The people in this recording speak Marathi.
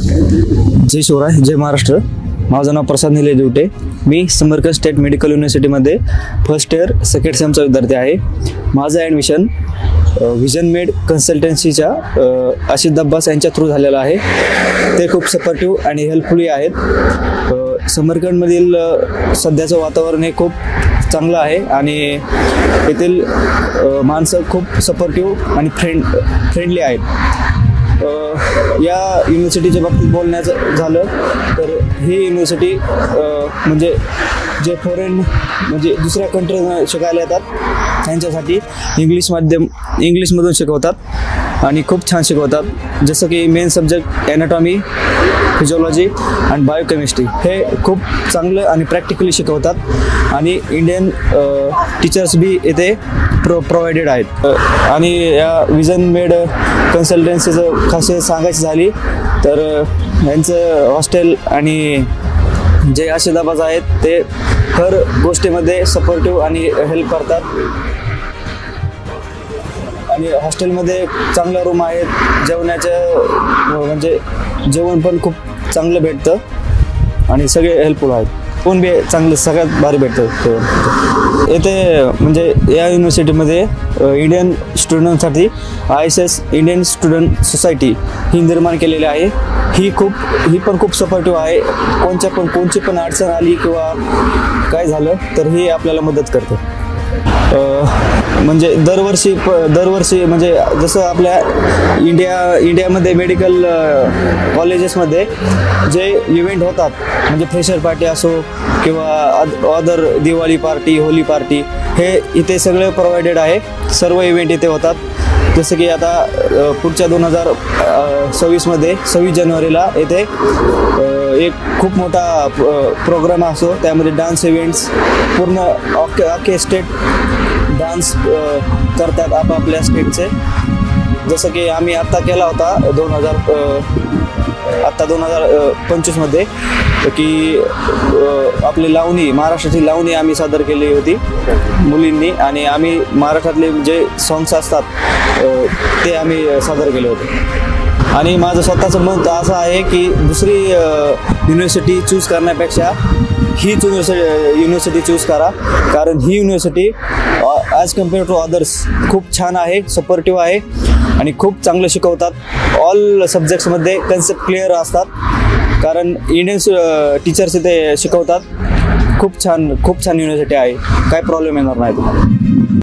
जय शिवराय, जय महाराष्ट्र। माझं नाव प्रसाद निलेश दिवटे। मी समर्थ स्टेट मेडिकल युनिव्हर्सिटीमध्ये फर्स्ट इयर सेकंड सेमचा विद्यार्थी आहे। माझं ॲडमिशन व्हिजन मेड कन्सल्टन्सीच्या आशिष अब्बास यांच्या थ्रू झालेलं आहे। ते खूप सपोर्टिव्ह आणि हेल्पफुली आहेत। समरकंडमधील सध्याचं वातावरण हे खूप चांगलं आहे आणि येथील माणसं खूप सपोर्टिव्ह आणि फ्रेंडली आहेत। या युनिव्हर्सिटीच्या बाबतीत बोलण्याचं झालं तर ही युनिव्हर्सिटी म्हणजे जे फॉरेन म्हणजे दुसऱ्या कंट्रीज शिकायला येतात त्यांच्यासाठी इंग्लिशमधून शिकवतात आणि खूप छान शिकवतात। जसं की मेन सब्जेक्ट ॲनाटॉमी, फिजिओलॉजी आणि बायोकेमिस्ट्री हे खूप चांगलं आणि प्रॅक्टिकली शिकवतात आणि इंडियन टीचर्स बी येथे प्रोव्हाइडेड आहेत। आणि या व्हिजन मेड कन्सल्टन्सीचं खासियत सांगायची झाली तर यांचं हॉस्टेल आणि जे आशिष अब्बास आहेत ते हर गोष्टीमध्ये सपोर्टिव्ह आणि हेल्प करतात। आणि हॉस्टेलमध्ये चांगल्या रूम आहेत, जेवणाचं म्हणजे जेवण पण खूप चांगलं भेटतं आणि सगळे हेल्पफुल आहेत। पण बी चांगलं सगळ्यात भारी भेटतं। येथे म्हणजे या युनिव्हर्सिटीमध्ये इंडियन स्टुडंटसाठी ISS इंडियन स्टुडंट सोसायटी ही निर्माण केलेली आहे। ही पण खूप सपोर्टिव्ह आहे। कोणची पण अडचण आली किंवा काय झालं तर ही आपल्याला मदत करते। म्हणजे दरवर्षी म्हणजे जसं आपल्या इंडियामध्ये मेडिकल कॉलेजेसमध्ये जे इव्हेंट होतात म्हणजे फ्रेशर पार्टी असो किंवा other Diwali party, Holy party हे इथे सगळे प्रोव्हाइडेड आहे। सर्व इव्हेंट इथे होतात। जसं की आता पुढच्या 2026मध्ये 26 जानेवारीला येथे एक खूप मोठा प्रोग्राम असतो। त्यामध्ये डान्स इव्हेंट्स पूर्ण अख्खे स्टेट डान्स करतात आपापल्या स्टेटचे। जसं की आम्ही आत्ता केला होता 2025मध्ये की आपली लावणी, महाराष्ट्राची लावणी आम्ही सादर केली होती मुलींनी आणि आम्ही महाराष्ट्रातले जे सॉंग्स असतात ते आम्ही सादर केले होते। आणि माझं स्वतःचं मत असं आहे की दुसरी युनिव्हर्सिटी चूज करण्यापेक्षा हीच युनिव्हर्सिटी चूज करा, कारण ही university as compare to others खूप छान आहे, सपोर्टिव्ह आहे आणि खूप चांगलं शिकवतात। ऑल सब्जेक्ट्समध्ये कन्सेप्ट क्लिअर असतात, कारण इंडियन टीचर्स इथे शिकवतात। खूप छान युनिव्हर्सिटी आहे, काय प्रॉब्लेम येणार नाही तुम्हाला।